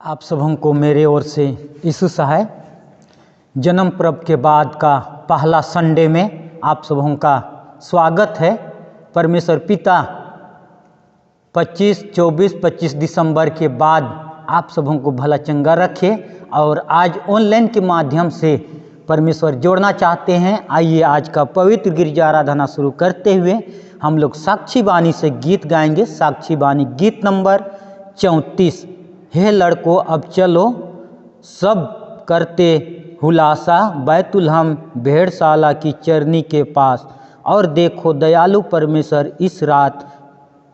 आप सबों को मेरे ओर से यीशु सहाय जन्म पर्व के बाद का पहला संडे में आप सबों का स्वागत है। परमेश्वर पिता 25 दिसंबर के बाद आप सबों को भला चंगा रखे और आज ऑनलाइन के माध्यम से परमेश्वर जोड़ना चाहते हैं। आइए आज का पवित्र गिरजा आराधना शुरू करते हुए हम लोग साक्षी बानी से गीत गाएंगे। साक्षी बानी गीत नंबर 34। हे लड़कों अब चलो सब करते हुलासा बैतुलहम भेड़शाला की चरनी के पास, और देखो दयालु परमेश्वर इस रात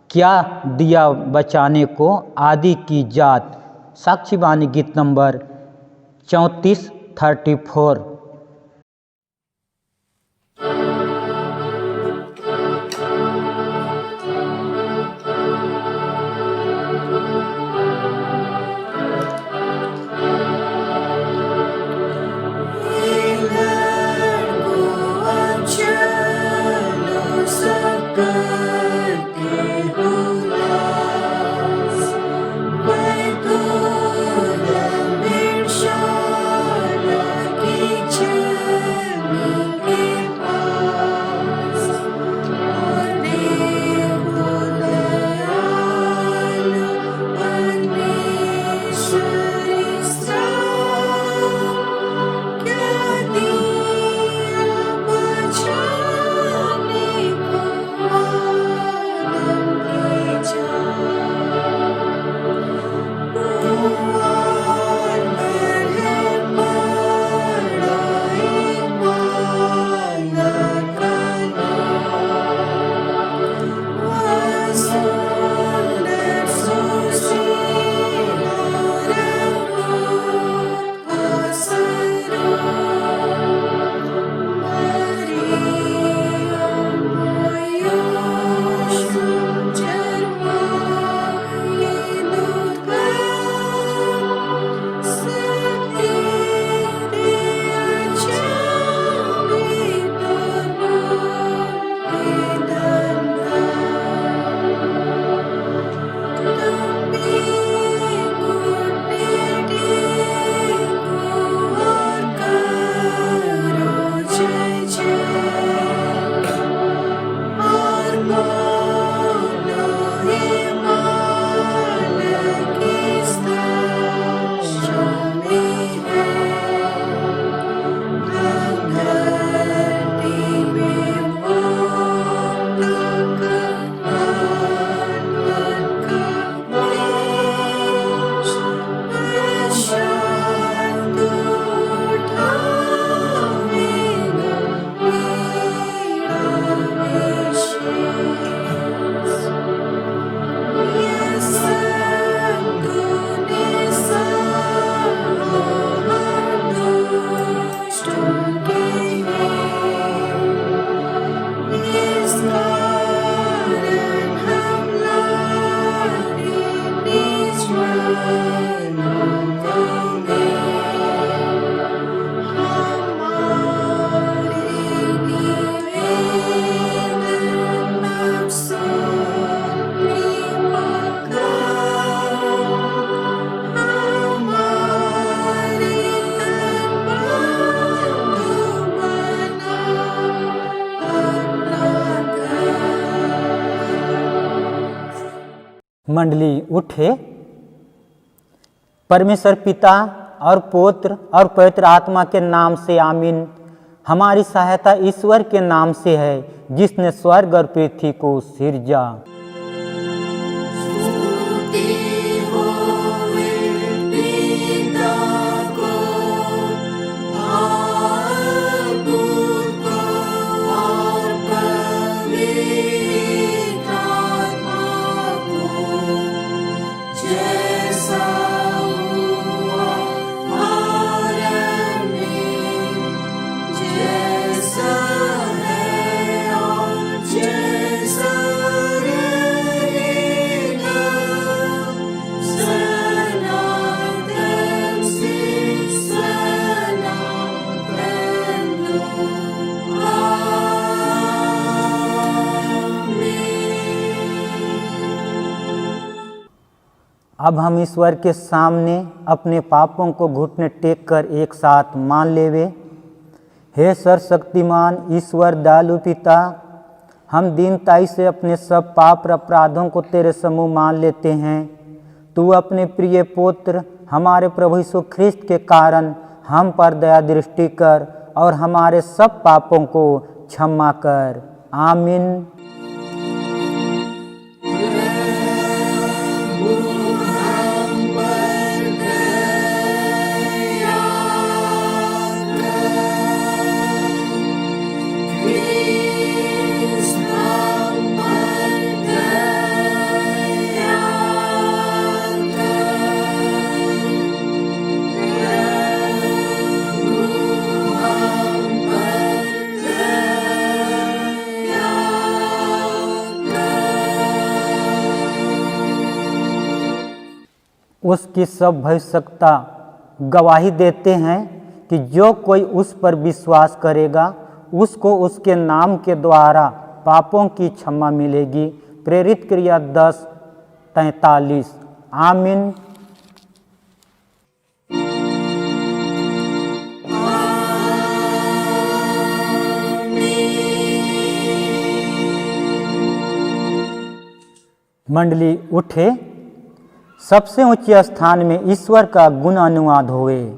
क्या दिया बचाने को आदि की जात। साक्षी बानी गीत नंबर 34। मंडली उठे। परमेश्वर पिता और पुत्र और पवित्र आत्मा के नाम से आमीन। हमारी सहायता ईश्वर के नाम से है जिसने स्वर्ग और पृथ्वी को सिरजा। जैसा अब हम ईश्वर के सामने अपने पापों को घुटने टेक कर एक साथ मान लेवे। हे सर्वशक्तिमान ईश्वर दयालु पिता, हम दीनताई से अपने सब पाप और अपराधों को तेरे सम्मुख मान लेते हैं। तू अपने प्रिय पुत्र हमारे प्रभु यीशु ख्रिस्त के कारण हम पर दया दृष्टि कर और हमारे सब पापों को क्षमा कर। आमीन। उसकी सब भविष्यवक्ता गवाही देते हैं कि जो कोई उस पर विश्वास करेगा उसको उसके नाम के द्वारा पापों की क्षमा मिलेगी। प्रेरित क्रिया 10:43। आमीन। मंडली उठे, सबसे ऊंचे स्थान में ईश्वर का गुण अनुवाद होए।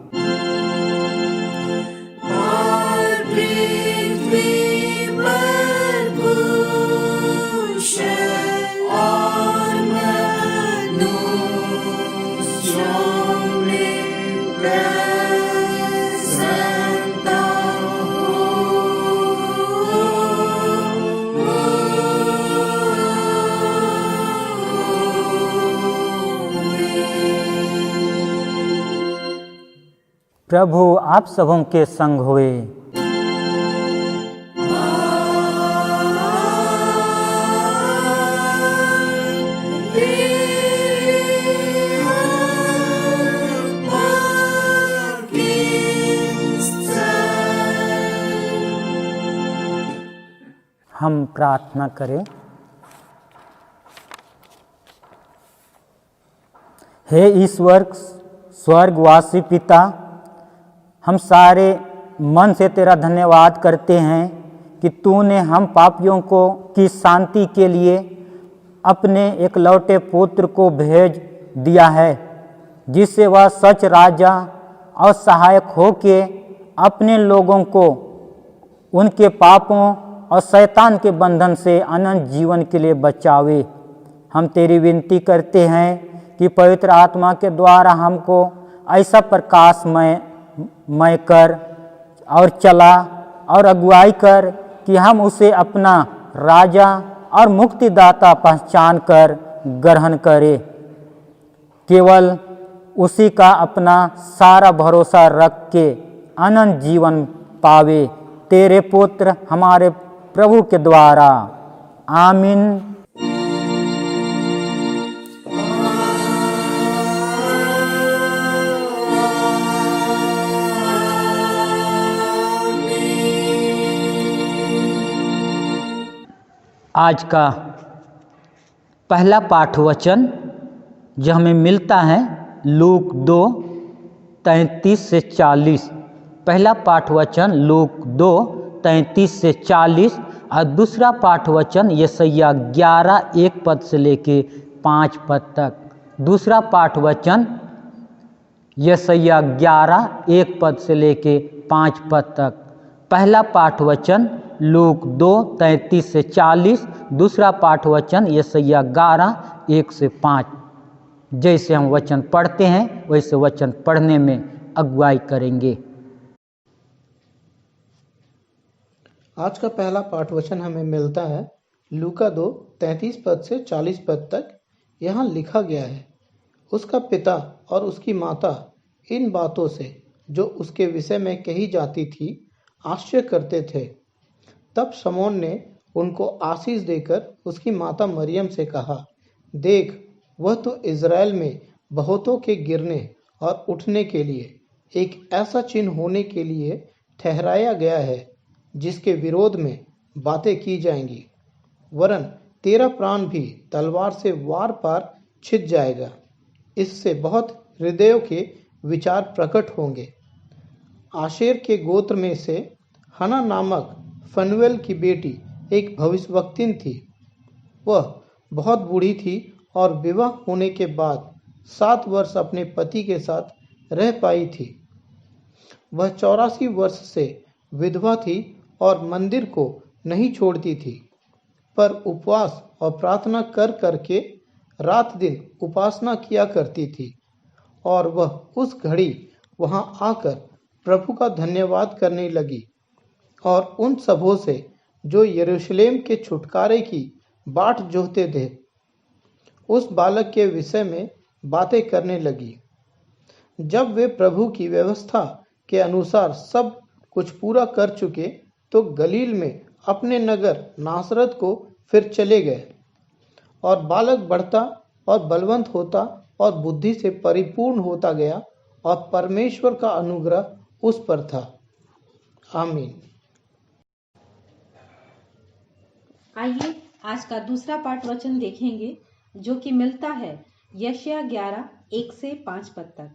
प्रभु आप सबों के संग होए। हम प्रार्थना करें। हे ईश्वर स्वर्गवासी पिता, हम सारे मन से तेरा धन्यवाद करते हैं कि तूने हम पापियों को की शांति के लिए अपने एकलौते पुत्र को भेज दिया है, जिससे वह सच राजा और सहायक हो के अपने लोगों को उनके पापों और शैतान के बंधन से अनंत जीवन के लिए बचावे। हम तेरी विनती करते हैं कि पवित्र आत्मा के द्वारा हमको ऐसा प्रकाशमय कर और चला और अगुवाई कर कि हम उसे अपना राजा और मुक्तिदाता पहचान कर ग्रहण करें। केवल उसी का अपना सारा भरोसा रख के अनंत जीवन पावे, तेरे पुत्र हमारे प्रभु के द्वारा। आमीन। आज का पहला पाठ वचन जो हमें मिलता है लूक 2:33-40। पहला पाठ वचन लूक 2:33-40 और दूसरा पाठ वचन यशायाह 11:1 पद से लेके 5 पद तक। दूसरा पाठ वचन यशायाह 11:1 पद से लेके 5 पद तक। पहला पाठ वचन लूक 2:33-40, दूसरा पाठ वचन यशायाह 11:1-5। जैसे हम वचन पढ़ते हैं वैसे वचन पढ़ने में अगुवाई करेंगे। आज का पहला पाठ वचन हमें मिलता है लूका 2:33 पद से 40 पद तक। यहाँ लिखा गया है, उसका पिता और उसकी माता इन बातों से जो उसके विषय में कही जाती थी आश्चर्य करते थे। तब शमौन ने उनको आशीष देकर उसकी माता मरियम से कहा, देख, वह तो इज़राइल में बहुतों के गिरने और उठने के लिए एक ऐसा चिन्ह होने के लिए ठहराया गया है जिसके विरोध में बातें की जाएंगी, वरन तेरा प्राण भी तलवार से वार पार छिद जाएगा। इससे बहुत हृदयों के विचार प्रकट होंगे। आशेर के गोत्र में से हना नामक फनुएल की बेटी एक भविष्यवक्तिन थी। वह बहुत बूढ़ी थी और विवाह होने के बाद 7 वर्ष अपने पति के साथ रह पाई थी। वह 84 वर्ष से विधवा थी और मंदिर को नहीं छोड़ती थी, पर उपवास और प्रार्थना कर करके रात दिन उपासना किया करती थी। और वह उस घड़ी वहां आकर प्रभु का धन्यवाद करने लगी और उन सबों से जो यरूशलेम के छुटकारे की बाट जोहते थे उस बालक के विषय में बातें करने लगी। जब वे प्रभु की व्यवस्था के अनुसार सब कुछ पूरा कर चुके तो गलील में अपने नगर नासरत को फिर चले गए। और बालक बढ़ता और बलवंत होता और बुद्धि से परिपूर्ण होता गया और परमेश्वर का अनुग्रह उस पर था। आमीन। आइए आज का दूसरा पाठ वचन देखेंगे जो कि मिलता है यशायाह 11:1 से 5 पद तक।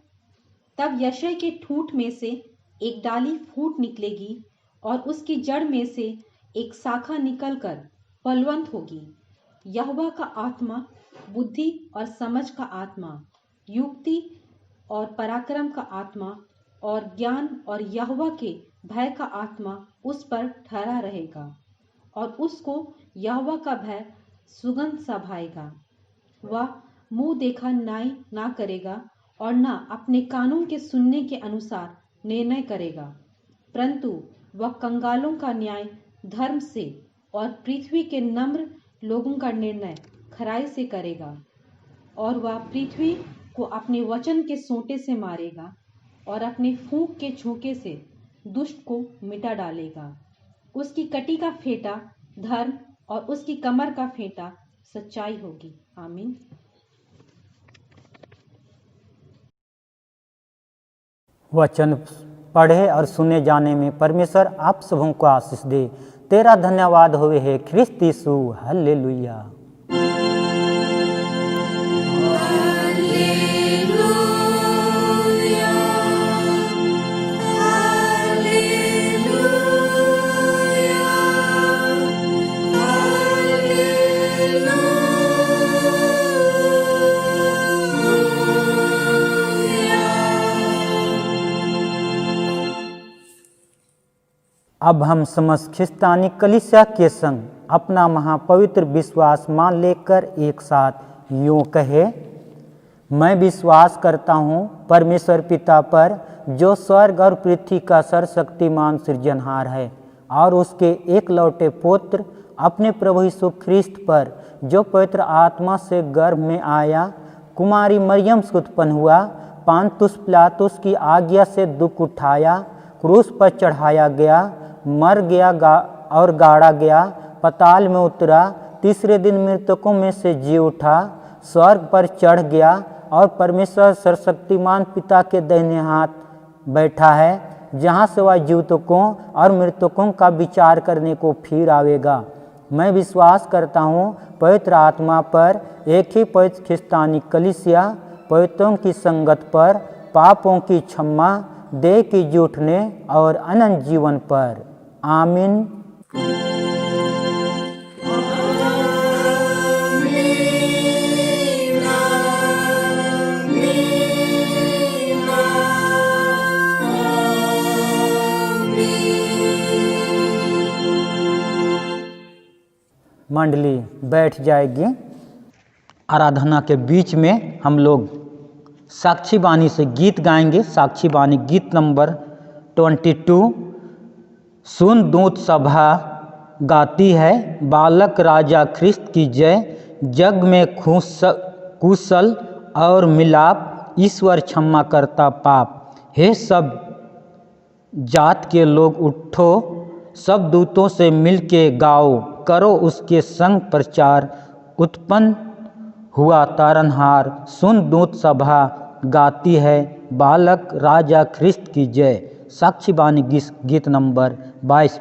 तब यशायाह के ठूंठ में से एक डाली फूट निकलेगी और उसकी जड़ में से एक शाखा निकलकर फलवंत होगी। यहोवा का आत्मा बुद्धि और समझ का आत्मा, युक्ति और पराक्रम का आत्मा और ज्ञान और यहोवा के भय का आत्मा उस पर ठहरा रहेगा और उसको यहोवा का भय सुगंध सा भाएगा। वह मुंह देखा न्याय ना करेगा और ना अपने कानून के सुनने के अनुसार निर्णय करेगा, परंतु वह कंगालों का न्याय धर्म से और पृथ्वी के नम्र लोगों का निर्णय खराई से करेगा। और वह पृथ्वी को अपने वचन के सोंटे से मारेगा और अपने फूंक के झोंके से दुष्ट को मिटा डालेगा। उसकी कटी का फेंटा धर्म और उसकी कमर का फेंटा सच्चाई होगी। आमीन। वचन पढ़े और सुने जाने में परमेश्वर आप सबों को आशीष दे। तेरा धन्यवाद होवे है ख्रिस्त यीशु। हालेलुया। अब हम समस्त ख्रिस्तानी कलीसिया के संग अपना महापवित्र विश्वास मान लेकर एक साथ यूँ कहे, मैं विश्वास करता हूँ परमेश्वर पिता पर जो स्वर्ग और पृथ्वी का सर्वशक्तिमान सृजनहार है, और उसके एकलौते पुत्र अपने प्रभु यीशु ख्रिस्त पर जो पवित्र आत्मा से गर्भ में आया, कुमारी मरियम से उत्पन्न हुआ, पांतुस पिलातुस की आज्ञा से दुख उठाया, क्रूस पर चढ़ाया गया, मर गया और गाड़ा गया, पताल में उतरा, तीसरे दिन मृतकों में से जी उठा, स्वर्ग पर चढ़ गया और परमेश्वर सर्वशक्तिमान पिता के दाहिने हाथ बैठा है, जहाँ से वह जीवितों और मृतकों का विचार करने को फिर आवेगा। मैं विश्वास करता हूँ पवित्र आत्मा पर, एक ही पवित्र ख्रिस्तानी कलीसिया, पवित्रों की संगत पर, पापों की क्षमा, देह की जूठने और अनंत जीवन पर। आमीन। मंडली बैठ जाएगी। आराधना के बीच में हम लोग साक्षी बानी से गीत गाएंगे। साक्षी बानी गीत नंबर 22। सुन दूत सभा गाती है, बालक राजा ख्रिस्त की जय, जग में कुशल और मिलाप, ईश्वर क्षमा करता पाप। हे सब जात के लोग उठो, सब दूतों से मिलके गाओ, करो उसके संग प्रचार, उत्पन्न हुआ तारनहार। सुन दूत सभा गाती है, बालक राजा ख्रिस्त की जय। साक्षी बानी गीत नंबर 22।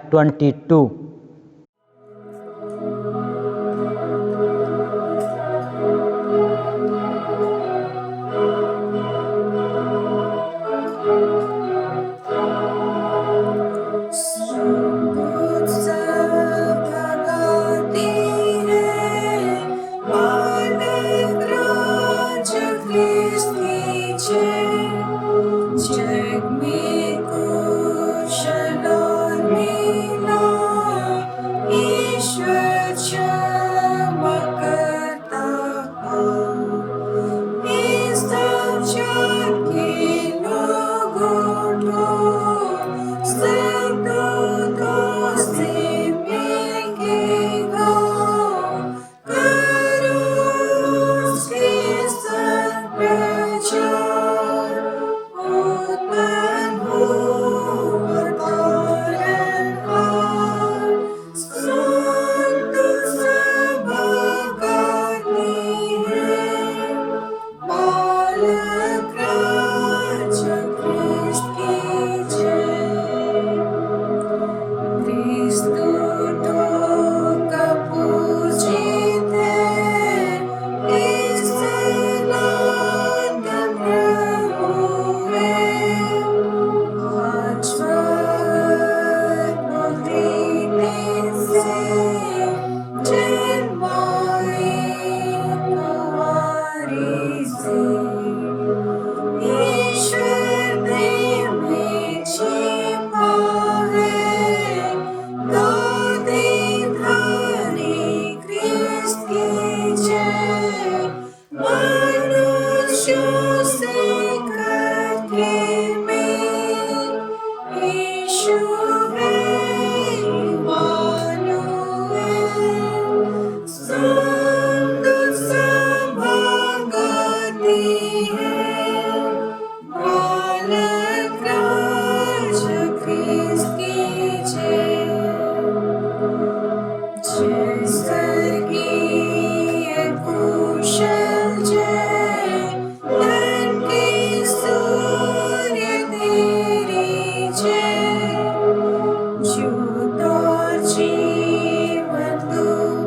जीवन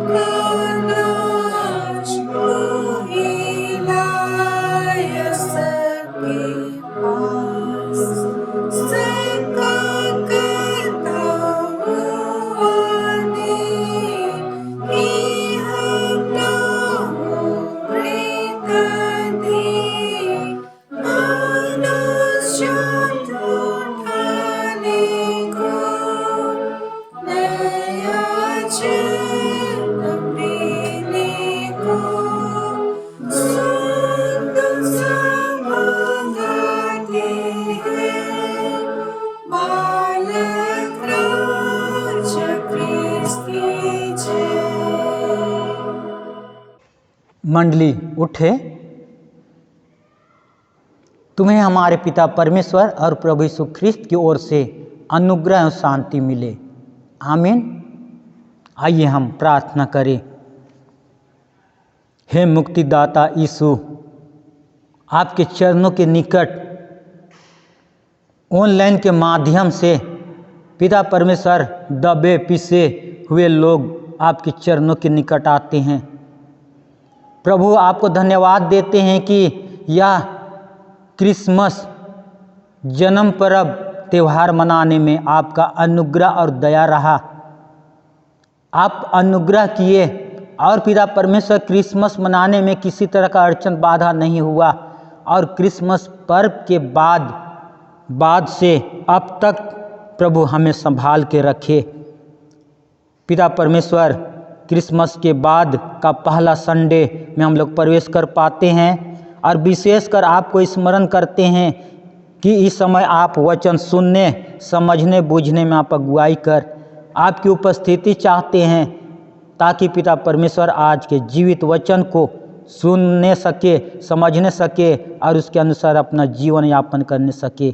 का नाश तू ही लाया सबके पास। सबका करता हुआ दे कि हम ना हो प्रेत दे। मनुष्य उठाने को नया जन्म देने को सुंदर समाधाते हैं बालक राजा क्रिस्त की जय। मंडली उठे। तुम्हें हमारे पिता परमेश्वर और प्रभु यीशु ख्रिस्त की ओर से अनुग्रह और शांति मिले। आमीन। आइए हम प्रार्थना करें। हे मुक्तिदाता यीशु, आपके चरणों के निकट ऑनलाइन के माध्यम से पिता परमेश्वर दबे पिसे हुए लोग आपके चरणों के निकट आते हैं। प्रभु, आपको धन्यवाद देते हैं कि यह क्रिसमस जन्म पर्व त्यौहार मनाने में आपका अनुग्रह और दया रहा। आप अनुग्रह किए और पिता परमेश्वर क्रिसमस मनाने में किसी तरह का अड़चन बाधा नहीं हुआ। और क्रिसमस पर्व के बाद से अब तक प्रभु हमें संभाल के रखे। पिता परमेश्वर, क्रिसमस के बाद का पहला संडे में हम लोग प्रवेश कर पाते हैं और विशेषकर आपको स्मरण करते हैं कि इस समय आप वचन सुनने, समझने, बूझने में आप अगुवाई कर आपकी उपस्थिति चाहते हैं, ताकि पिता परमेश्वर आज के जीवित वचन को सुनने सके, समझने सके और उसके अनुसार अपना जीवन यापन करने सके।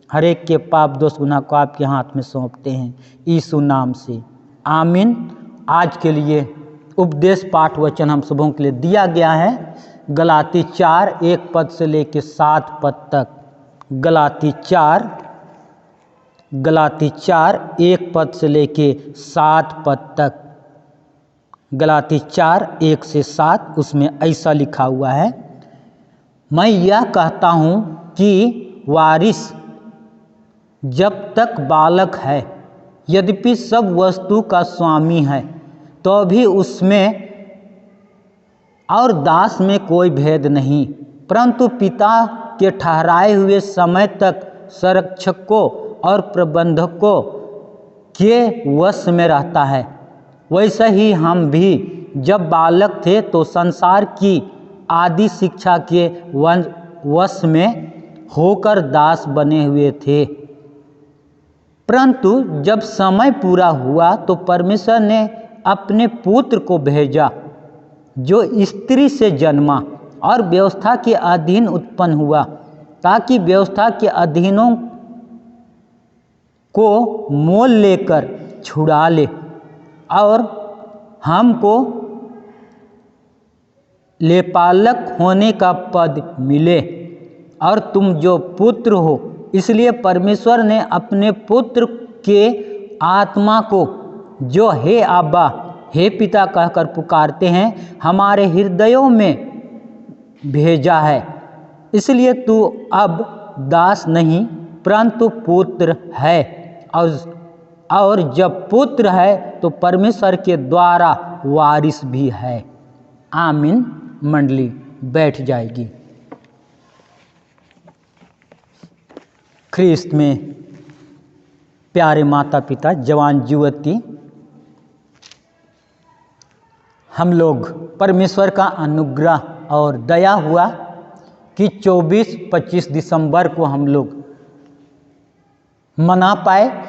हर एक के पाप दोष गुनाह को आपके हाथ में सौंपते हैं यीशु नाम से, आमीन। आज के लिए उपदेश पाठ वचन हम सबों के लिए दिया गया है गलाती 4:1 से लेकर 7 तक। गलाती 4:1 से लेकर 7 तक। गलाती 4:1 से 7, उसमें ऐसा लिखा हुआ है, मैं यह कहता हूँ कि वारिस जब तक बालक है, यद्यपि सब वस्तु का स्वामी है, तो भी उसमें और दास में कोई भेद नहीं, परंतु पिता के ठहराए हुए समय तक संरक्षकों और प्रबंधकों के वश में रहता है। वैसे ही हम भी जब बालक थे तो संसार की आदि शिक्षा के वश में होकर दास बने हुए थे। परंतु जब समय पूरा हुआ तो परमेश्वर ने अपने पुत्र को भेजा, जो स्त्री से जन्मा और व्यवस्था के अधीन उत्पन्न हुआ, ताकि व्यवस्था के अधीनों को मोल लेकर छुड़ा ले और हमको लेपालक होने का पद मिले। और तुम जो पुत्र हो, इसलिए परमेश्वर ने अपने पुत्र के आत्मा को, जो हे आबा, हे पिता कहकर पुकारते हैं, हमारे हृदयों में भेजा है। इसलिए तू अब दास नहीं परंतु पुत्र है, और जब पुत्र है तो परमेश्वर के द्वारा वारिस भी है। आमीन। मंडली बैठ जाएगी। ख्रिस्त में प्यारे माता पिता, जवान युवती, हम लोग परमेश्वर का अनुग्रह और दया हुआ कि 24-25 दिसंबर को हम लोग मना पाए,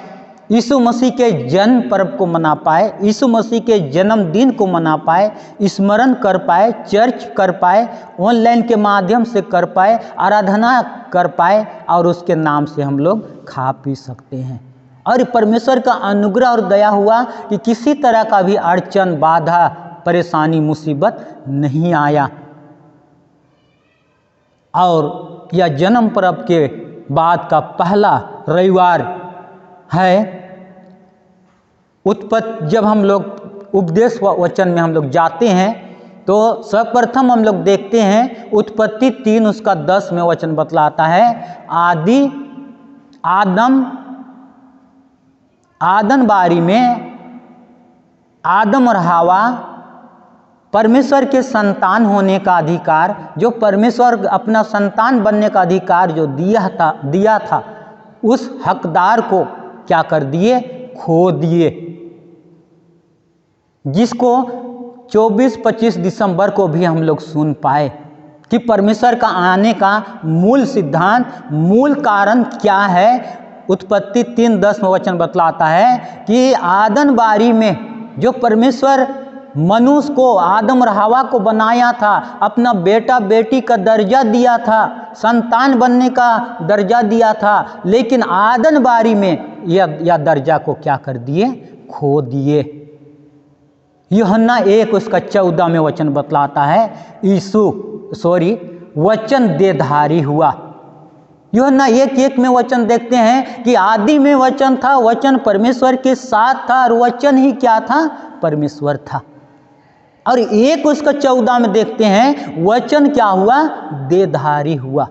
यीशु मसीह के जन्म पर्व को मना पाए, यीशु मसीह के जन्मदिन को मना पाए, स्मरण कर पाए, चर्च कर पाए, ऑनलाइन के माध्यम से कर पाए, आराधना कर पाए और उसके नाम से हम लोग खा पी सकते हैं। और परमेश्वर का अनुग्रह और दया हुआ कि किसी तरह का भी अड़चन, बाधा, परेशानी, मुसीबत नहीं आया। और यह जन्म पर्व के बाद का पहला रविवार है उत्पत्ति जब हम लोग उपदेश वचन में हम लोग जाते हैं तो सर्वप्रथम हम लोग देखते हैं उत्पत्ति 3 उसका 10 में वचन बतलाता है, आदम बारी में आदम और हवा परमेश्वर के संतान होने का अधिकार, जो परमेश्वर अपना संतान बनने का अधिकार जो दिया था उस हकदार को क्या कर दिए, खो दिए, जिसको 24-25 दिसंबर को भी हम लोग सुन पाए कि परमेश्वर का आने का मूल सिद्धांत, मूल कारण क्या है। उत्पत्ति 3:10 में वचन बतलाता है कि आदम बारी में जो परमेश्वर मनुष्य को, आदम और हवा को बनाया था, अपना बेटा बेटी का दर्जा दिया था, संतान बनने का दर्जा दिया था, लेकिन आदम बारी में यह दर्जा को क्या कर दिए, खो दिए। यूहन्ना 1 उसका 14 में वचन बतलाता है, वचन देहधारी हुआ। यूहन्ना 1:1 में वचन देखते हैं कि आदि में वचन था, वचन परमेश्वर के साथ था और वचन ही क्या था, परमेश्वर था। और 1 उसका 14 में देखते हैं वचन क्या हुआ, देहधारी हुआ,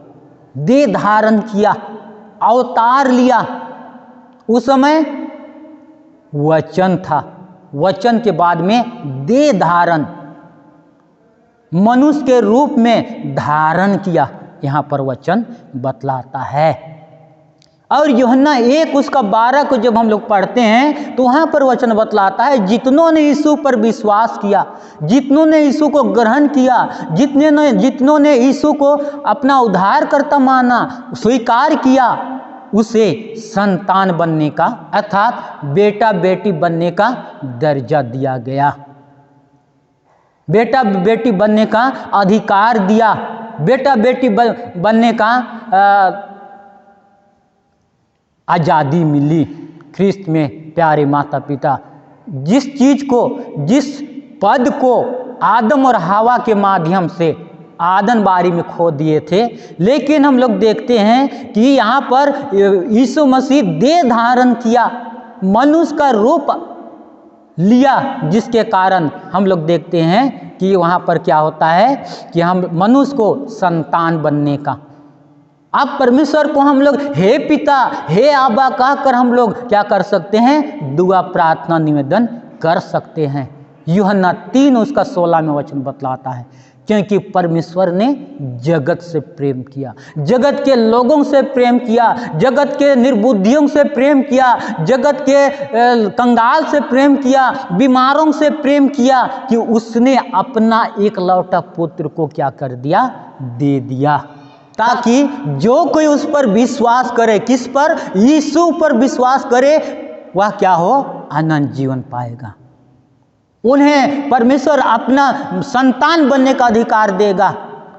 देह धारण किया, अवतार लिया। उस समय वचन था, वचन के बाद में देह धारण, मनुष्य के रूप में धारण किया, यहाँ पर वचन बतलाता है। और यूहन्ना 1 उसका 12 को जब हम लोग पढ़ते हैं तो वहाँ पर वचन बतलाता है, जितनों ने यीशु पर विश्वास किया, जितनों ने यीशु को ग्रहण किया, जितनों ने यीशु को अपना उद्धारकर्ता माना, स्वीकार किया, उसे संतान बनने का अर्थात बेटा बेटी बनने का दर्जा दिया गया, बेटा बेटी बनने का अधिकार दिया, बेटा बेटी बनने का आज़ादी मिली। ख्रिस्त में प्यारे माता पिता, जिस चीज़ को, जिस पद को आदम और हवा के माध्यम से आदम बारी में खो दिए थे, लेकिन हम लोग देखते हैं कि यहाँ पर यीशु मसीह देह धारण किया, मनुष्य का रूप लिया, जिसके कारण हम लोग देखते हैं कि वहाँ पर क्या होता है कि हम मनुष्य को संतान बनने का, अब परमेश्वर को हम लोग हे पिता, हे आबा कहकर हम लोग क्या कर सकते हैं, दुआ प्रार्थना निवेदन कर सकते हैं। यूहन्ना 3 उसका 16 में वचन बतलाता है, क्योंकि परमेश्वर ने जगत से प्रेम किया, जगत के लोगों से प्रेम किया, जगत के निर्बुद्धियों से प्रेम किया, जगत के कंगाल से प्रेम किया, बीमारों से प्रेम किया, कि उसने अपना एकलौता पुत्र को क्या कर दिया, दे दिया, ताकि जो कोई उस पर विश्वास करे, किस पर, यीशु पर विश्वास करे, वह क्या हो, अनंत जीवन पाएगा। उन्हें परमेश्वर अपना संतान बनने का अधिकार देगा।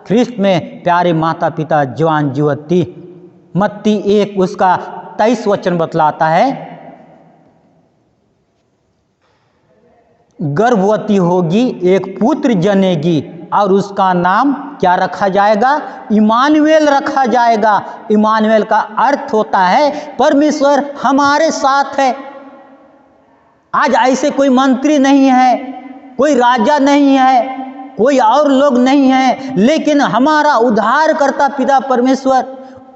ख्रिस्त में प्यारे माता पिता, जवान युवती, मत्ती 1 उसका 23 वचन बतलाता है, गर्भवती होगी, एक पुत्र जनेगी और उसका नाम क्या रखा जाएगा, इमानुएल रखा जाएगा। इमानुएल का अर्थ होता है परमेश्वर हमारे साथ है। आज ऐसे कोई मंत्री नहीं है, कोई राजा नहीं है, कोई और लोग नहीं है, लेकिन हमारा उद्धारकर्ता पिता परमेश्वर,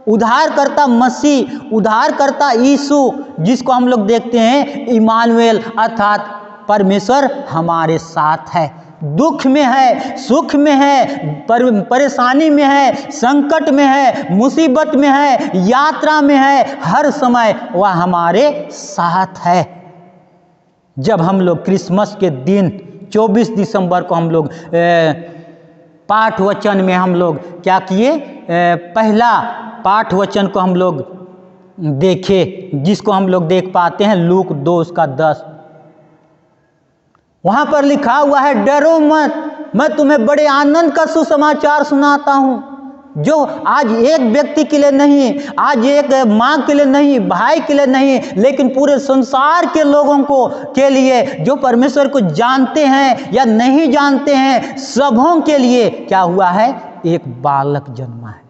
उद्धारकर्ता मसीह, उद्धारकर्ता यीशु, जिसको हम लोग देखते हैं इमानुएल, अर्थात परमेश्वर हमारे साथ है। दुख में है, सुख में है, परेशानी में है, संकट में है, मुसीबत में है, यात्रा में है, हर समय वह हमारे साथ है। जब हम लोग क्रिसमस के दिन 24 दिसंबर को हम लोग पाठ वचन में हम लोग क्या किए, पहला पाठ वचन को हम लोग देखे, जिसको हम लोग देख पाते हैं लूक 2 उसका 10। वहाँ पर लिखा हुआ है, डरो मत, मैं तुम्हें बड़े आनंद का सुसमाचार सुनाता हूँ, जो आज एक व्यक्ति के लिए नहीं, आज एक माँ के लिए नहीं, भाई के लिए नहीं, लेकिन पूरे संसार के लोगों को के लिए, जो परमेश्वर को जानते हैं या नहीं जानते हैं, सबों के लिए क्या हुआ है, एक बालक जन्मा है।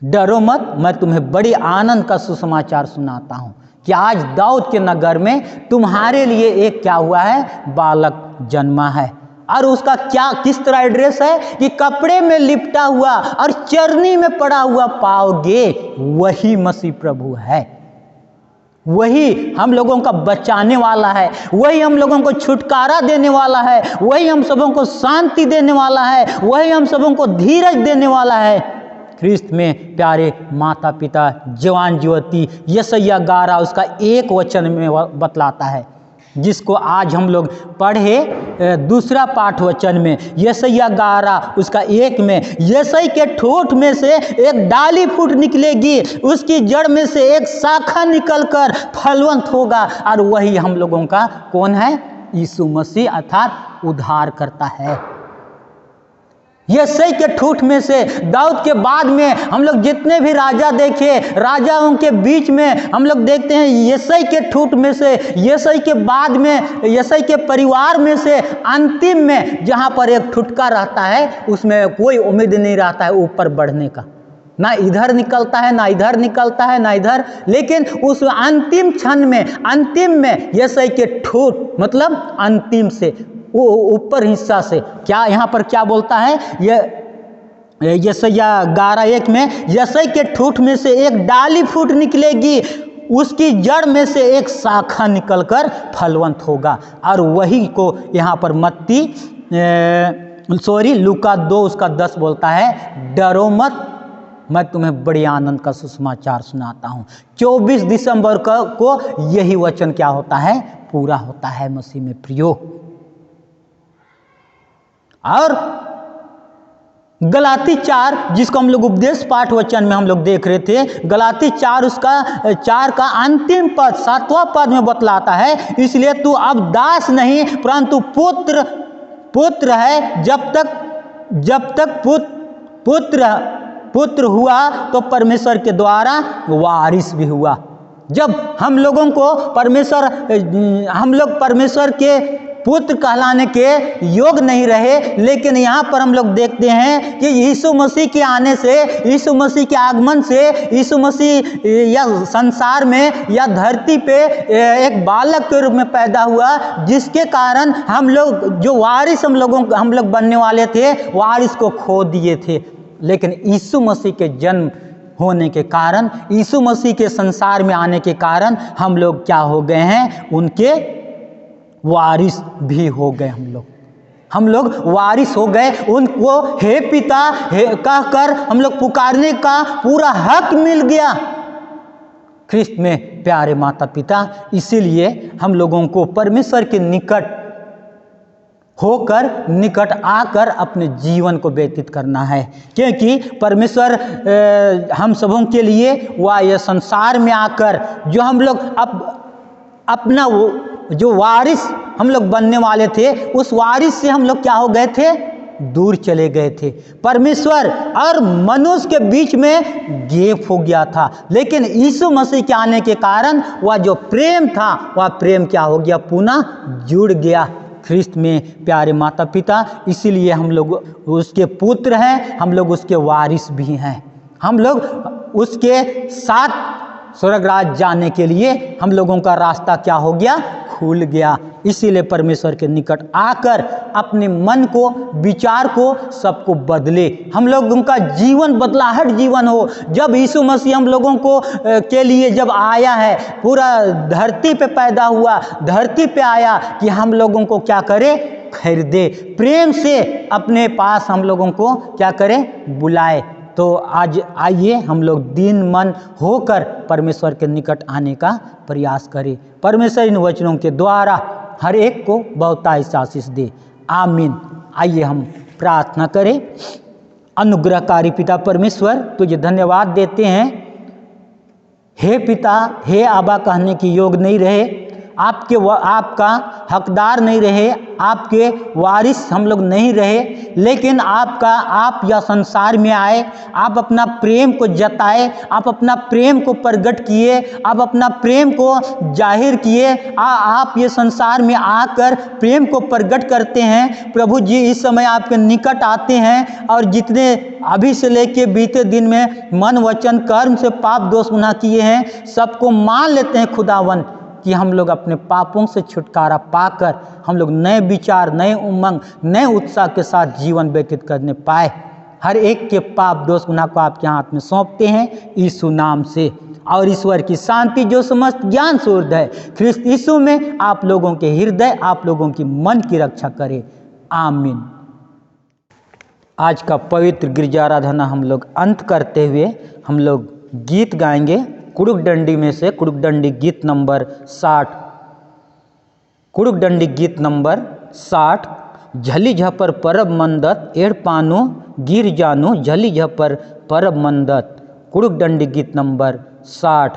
डरो मत, मैं तुम्हें बड़ी आनंद का सुसमाचार सुनाता हूँ। कि आज दाऊद के नगर में तुम्हारे लिए एक क्या हुआ है, बालक जन्मा है। और उसका क्या किस तरह एड्रेस है कि कपड़े में लिपटा हुआ और चरनी में पड़ा हुआ पाओगे, वही मसीह प्रभु है। वही हम लोगों का बचाने वाला है, वही हम लोगों को छुटकारा देने वाला है, वही हम सबों को शांति देने वाला है, वही हम सबों को धीरज देने वाला है। ख्रिस्त में प्यारे माता पिता, जवान युवती, यशायाह 11 उसका 1 वचन में बतलाता है, जिसको आज हम लोग पढ़े दूसरा पाठ वचन में। यशायाह 11 उसका 1 में, यशायाह के ठोंठ में से एक डाली फूट निकलेगी, उसकी जड़ में से एक शाखा निकलकर फलवंत होगा। और वही हम लोगों का कौन है, यीशु मसीह अर्थात उद्धार करता है। यशायाह के ठूठ में से, दाऊद के बाद में हम लोग जितने भी राजा देखे, राजाओं के बीच में हम लोग देखते हैं यशायाह के ठूठ में से, यशायाह के बाद में, यशायाह के परिवार में से अंतिम में जहाँ पर एक ठुटका रहता है, उसमें कोई उम्मीद नहीं रहता है ऊपर बढ़ने का, ना इधर निकलता है, ना इधर निकलता है, ना इधर। लेकिन उस अंतिम क्षण में, अंतिम में यशायाह के ठूठ मतलब अंतिम से, वो ऊपर हिस्सा से क्या यहाँ पर क्या बोलता है, ये यशायाह 11:1 में, यशायाह के ठूठ में से एक डाली फूट निकलेगी, उसकी जड़ में से एक शाखा निकलकर फलवंत होगा। और वही को यहाँ पर लूका 2 उसका 10 बोलता है, डरो मत, मैं तुम्हें बड़े आनंद का सुसमाचार सुनाता हूँ। 24 दिसंबर को यही वचन क्या होता है, पूरा होता है मसीह में प्रियो। और गलाती 4 जिसको हम लोग उपदेश पाठ वचन में हम लोग देख रहे थे, गलाती 4 उसका 4 का अंतिम पद 7वां पद में बतलाता है, इसलिए तू अब दास नहीं परंतु पुत्र है, जब तक पुत्र हुआ तो परमेश्वर के द्वारा वारिस भी हुआ। जब हम लोगों को हम लोग परमेश्वर के पुत्र कहलाने के योग नहीं रहे, लेकिन यहाँ पर हम लोग देखते हैं कि यीशु मसीह के आने से, यीशु मसीह के आगमन से, यीशु मसीह या संसार में या धरती पे एक बालक के रूप में पैदा हुआ, जिसके कारण हम लोग जो वारिस हम लोग बनने वाले थे, वारिस को खो दिए थे। लेकिन यीशु मसीह के जन्म होने के कारण, यीशु मसीह के संसार में आने के कारण हम लोग क्या हो गए हैं, उनके वारिस भी हो गए। हम लोग वारिस हो गए, उनको हे पिता कहकर हम लोग पुकारने का पूरा हक मिल गया ख्रिस्त में प्यारे माता पिता। इसीलिए हम लोगों को परमेश्वर के निकट होकर, निकट आकर अपने जीवन को व्यतीत करना है, क्योंकि परमेश्वर हम सबों के लिए वह यह संसार में आकर जो हम लोग अपना वो जो वारिस हम लोग बनने वाले थे, उस वारिस से हम लोग क्या हो गए थे, दूर चले गए थे। परमेश्वर और मनुष्य के बीच में गैप हो गया था, लेकिन यीशु मसीह के आने के कारण वह जो प्रेम था, वह प्रेम क्या हो गया, पुनः जुड़ गया ख्रिस्त में प्यारे माता पिता। इसीलिए हम लोग उसके पुत्र हैं, हम लोग उसके वारिस भी हैं, हम लोग उसके साथ स्वर्ग राज्य जाने के लिए हम लोगों का रास्ता क्या हो गया, खुल गया। इसीलिए परमेश्वर के निकट आकर अपने मन को, विचार को, सबको बदले, हम लोगों का जीवन बदलाहट जीवन हो। जब यीशु मसीह हम लोगों को के लिए जब आया है, पूरा धरती पे पैदा हुआ, धरती पे आया कि हम लोगों को क्या करे, खरीदे, प्रेम से अपने पास हम लोगों को क्या करे, बुलाए। तो आज आइए हम लोग दीन मन होकर परमेश्वर के निकट आने का प्रयास करें। परमेश्वर इन वचनों के द्वारा हर एक को बहुतायत आशीष दे, आमीन। आइए हम प्रार्थना करें। अनुग्रहकारी पिता परमेश्वर, तुझे धन्यवाद देते हैं। हे पिता, हे आबा कहने की योग नहीं रहे, आपका हकदार नहीं रहे, आपके वारिस हम लोग नहीं रहे, लेकिन आप यह संसार में आए, आप अपना प्रेम को जताए, आप अपना प्रेम को प्रकट किए, आप अपना प्रेम को जाहिर किए, आप ये संसार में आकर प्रेम को प्रकट करते हैं। प्रभु जी इस समय आपके निकट आते हैं और जितने अभी से लेके बीते दिन में मन वचन कर्म से पाप दोष गुनाह किए हैं, सबको मान लेते हैं खुदावन, कि हम लोग अपने पापों से छुटकारा पाकर हम लोग नए विचार, नए उमंग, नए उत्साह के साथ जीवन व्यतीत करने पाए। हर एक के पाप दोष गुनाह को आपके हाथ में सौंपते हैं यीशु नाम से, और ईश्वर की शांति जो समस्त ज्ञान से ऊर्ध्व है ख्रिस्त यीशु में आप लोगों के हृदय, आप लोगों की मन की रक्षा करे। आमीन। आज का पवित्र गिरजा आराधना हम लोग अंत करते हुए हम लोग गीत गाएंगे कुड़ुक डंडी में से कुड़ुक डंडी गीत नंबर 60। कुड़ुक डंडी गीत नंबर 60। झली झपर परब मंदत एड़ पानो गिर जानो झली झपर परब मंदत। कुड़ुक डंडी गीत नंबर 60।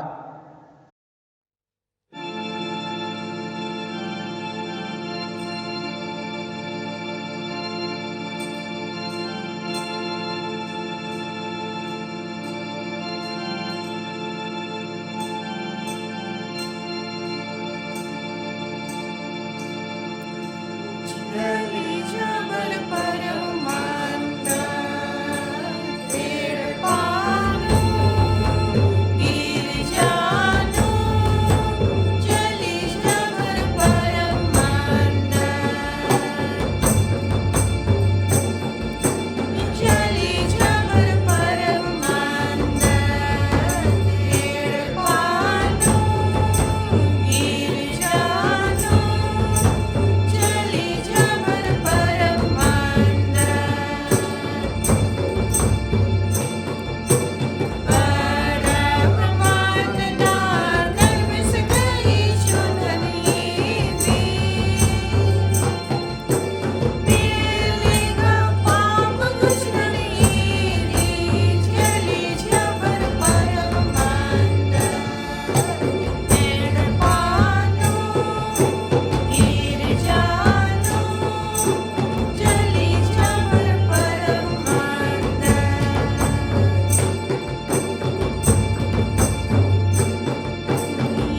झली झपर परमानंद तेड़ पानो गिर जानो झली झपर परमानंद झली झपर परमानंद तेड़ पानो गिर जानो झली झपर परमानंद परमानंदा धर्म से गई चुनरी दी दिलेगा पाप कुछ नहीं दी झली झपर परमानंद तेड़ पानो गिर जानो झली झपर परमानंद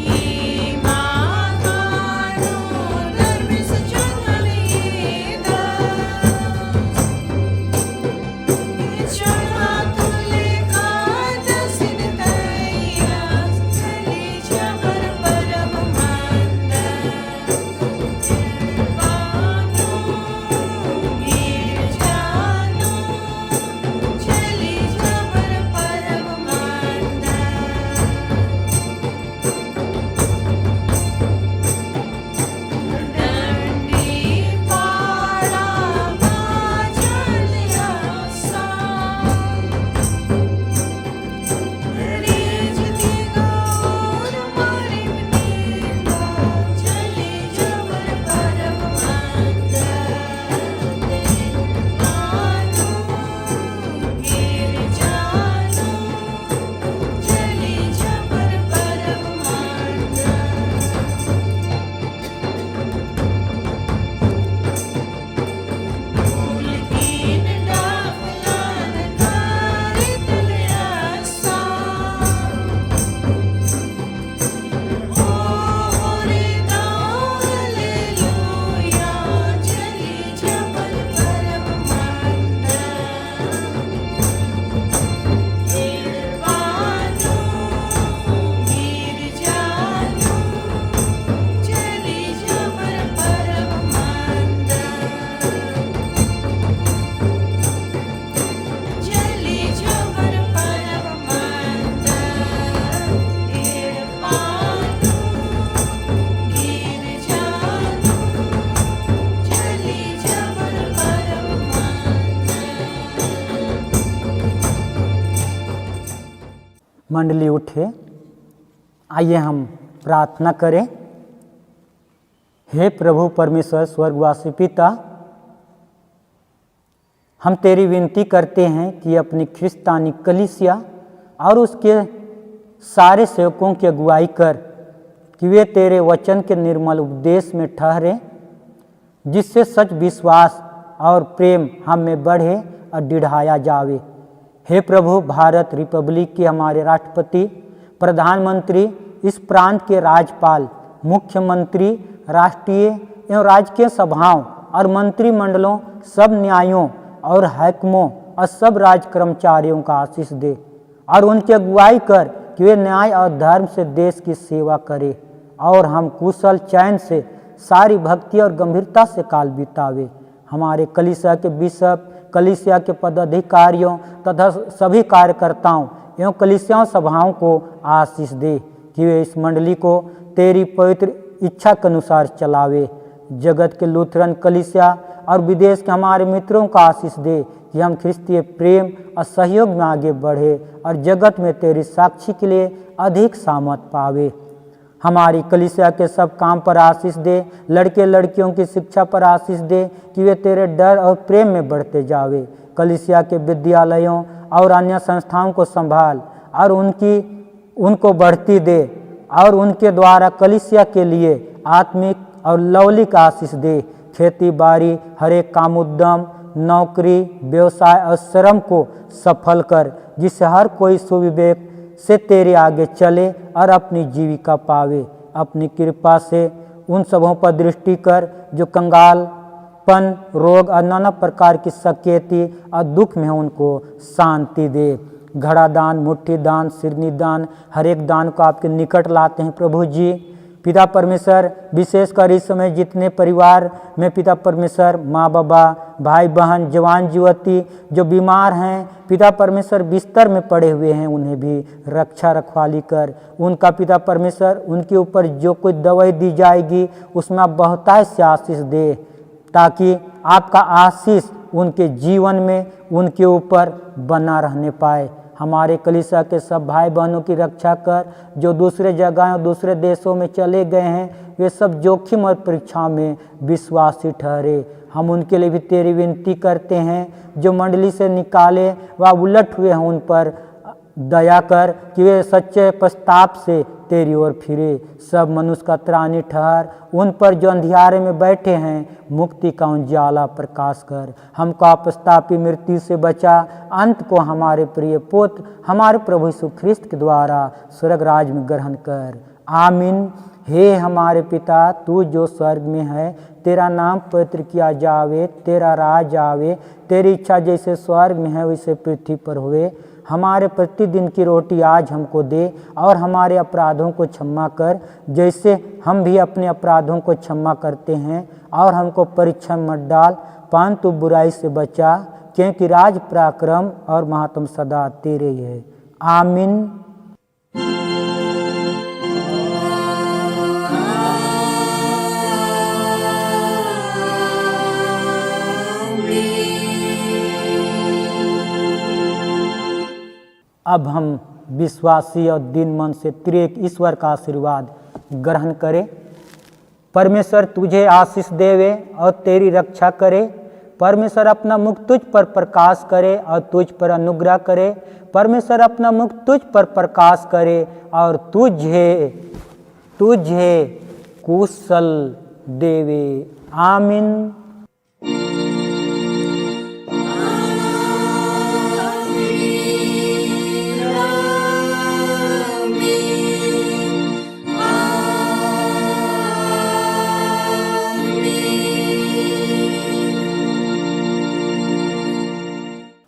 ये मागानो धर्म से चुनरी दा चढ़ा तुले दसिन तैया झली झपर परमानंद पानो गिर जानो झली झपर परमानंद डंडी पाड़ा बाजलिया सा रीज दी गौर मारी नीला झली झपर परमानंद पानो गिर जानो झली झपर परमानंद फूल कीन डाफलान कारित लियासा ओ रे दाऊ हालेलुया झली झपर परमानंद एड़ पानो गिर जानो झली झपर परमानंद झली झपर परमानंद एड़ पानो गिर जानो झली झपर परमानंद। मंडली उठे, आइए हम प्रार्थना करें। हे प्रभु परमेश्वर स्वर्गवासी पिता, हम तेरी विनती करते हैं कि अपनी ख्रिस्तानी कलीसिया और उसके सारे सेवकों की अगुवाई कर कि वे तेरे वचन के निर्मल उपदेश में ठहरे, जिससे सच विश्वास और प्रेम हम में बढ़े और दृढ़ाया जावे। हे प्रभु, भारत रिपब्लिक के हमारे राष्ट्रपति, प्रधानमंत्री, इस प्रांत के राज्यपाल, मुख्यमंत्री, राष्ट्रीय एवं राजकीय सभाओं और मंत्रिमंडलों, सब न्यायों और हाकिमों और सब राज कर्मचारियों का आशीष दे और उनकी अगुवाई कर कि वे न्याय और धर्म से देश की सेवा करें और हम कुशल चैन से सारी भक्ति और गंभीरता से काल बितावे। हमारे कलीसिया के बिशप, कलीसिया के पदाधिकारियों तथा सभी कार्यकर्ताओं एवं कलीसिया सभाओं को आशीष दे कि वे इस मंडली को तेरी पवित्र इच्छा के अनुसार चलावे। जगत के लूथरन कलीसिया और विदेश के हमारे मित्रों का आशीष दे कि हम ख्रिस्तीय प्रेम और सहयोग में आगे बढ़े और जगत में तेरी साक्षी के लिए अधिक सामर्थ पावे। हमारी कलीसिया के सब काम पर आशीष दे, लड़के लड़कियों की शिक्षा पर आशीष दे कि वे तेरे डर और प्रेम में बढ़ते जावे। कलीसिया के विद्यालयों और अन्य संस्थाओं को संभाल और उनको बढ़ती दे और उनके द्वारा कलीसिया के लिए आत्मिक और लौलिक आशीष दे। खेती बाड़ी, हर एक काम, उद्यम, नौकरी, व्यवसाय और श्रम को सफल कर, जिससे हर कोई सुविवेक से तेरे आगे चले और अपनी जीविका पावे। अपनी कृपा से उन सबों पर दृष्टि कर जो कंगालपन, रोग और नाना प्रकार की सकेती और दुख में उनको शांति दे। घड़ा दान, मुट्ठी दान, सिरनी दान, हर एक दान को आपके निकट लाते हैं प्रभु जी। पिता परमेश्वर, विशेषकर इस समय जितने परिवार में पिता परमेश्वर, माँ बाबा, भाई बहन, जवान युवती जो बीमार हैं, पिता परमेश्वर बिस्तर में पड़े हुए हैं, उन्हें भी रक्षा रखवाली कर। उनका पिता परमेश्वर, उनके ऊपर जो कोई दवाई दी जाएगी उसमें आप बहुतायत से आशीष दे, ताकि आपका आशीष उनके जीवन में उनके ऊपर बना रहने पाए। हमारे कलीसिया के सब भाई बहनों की रक्षा कर जो दूसरे जगह दूसरे देशों में चले गए हैं, वे सब जोखिम और परीक्षाओं में विश्वासी ठहरे। हम उनके लिए भी तेरी विनती करते हैं, जो मंडली से निकाले व उलट हुए हैं उन पर दया कर कि वे सच्चे पश्चाताप से तेरी ओर फिरे। सब मनुष्य का त्राणी ठहर, उन पर जो अंधियारे में बैठे हैं मुक्ति का उजाला प्रकाश कर। हमको आपस्तापी मृत्यु से बचा, अंत को हमारे प्रिय पुत्र हमारे प्रभु यीशु ख्रिस्त के द्वारा स्वर्ग राज में ग्रहण कर। आमीन। हे हमारे पिता, तू जो स्वर्ग में है, तेरा नाम पवित्र किया जावे, तेरा राज आवे, तेरी इच्छा जैसे स्वर्ग में है वैसे पृथ्वी पर हुए। हमारे प्रतिदिन की रोटी आज हमको दे और हमारे अपराधों को क्षमा कर जैसे हम भी अपने अपराधों को क्षमा करते हैं, और हमको परीक्षा में मत डाल परंतु बुराई से बचा, क्योंकि राज, पराक्रम और महात्म सदा तेरे ही है। आमीन। अब हम विश्वासी और दिन मन से त्रिएक ईश्वर का आशीर्वाद ग्रहण करें। परमेश्वर तुझे आशीष देवे और तेरी रक्षा करे। परमेश्वर अपना मुख तुझ पर प्रकाश करे और तुझ पर अनुग्रह करे। परमेश्वर अपना मुख तुझ पर प्रकाश करे और तुझे कुशल देवे। आमीन।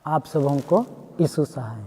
आप सबों को यीशु सहाय।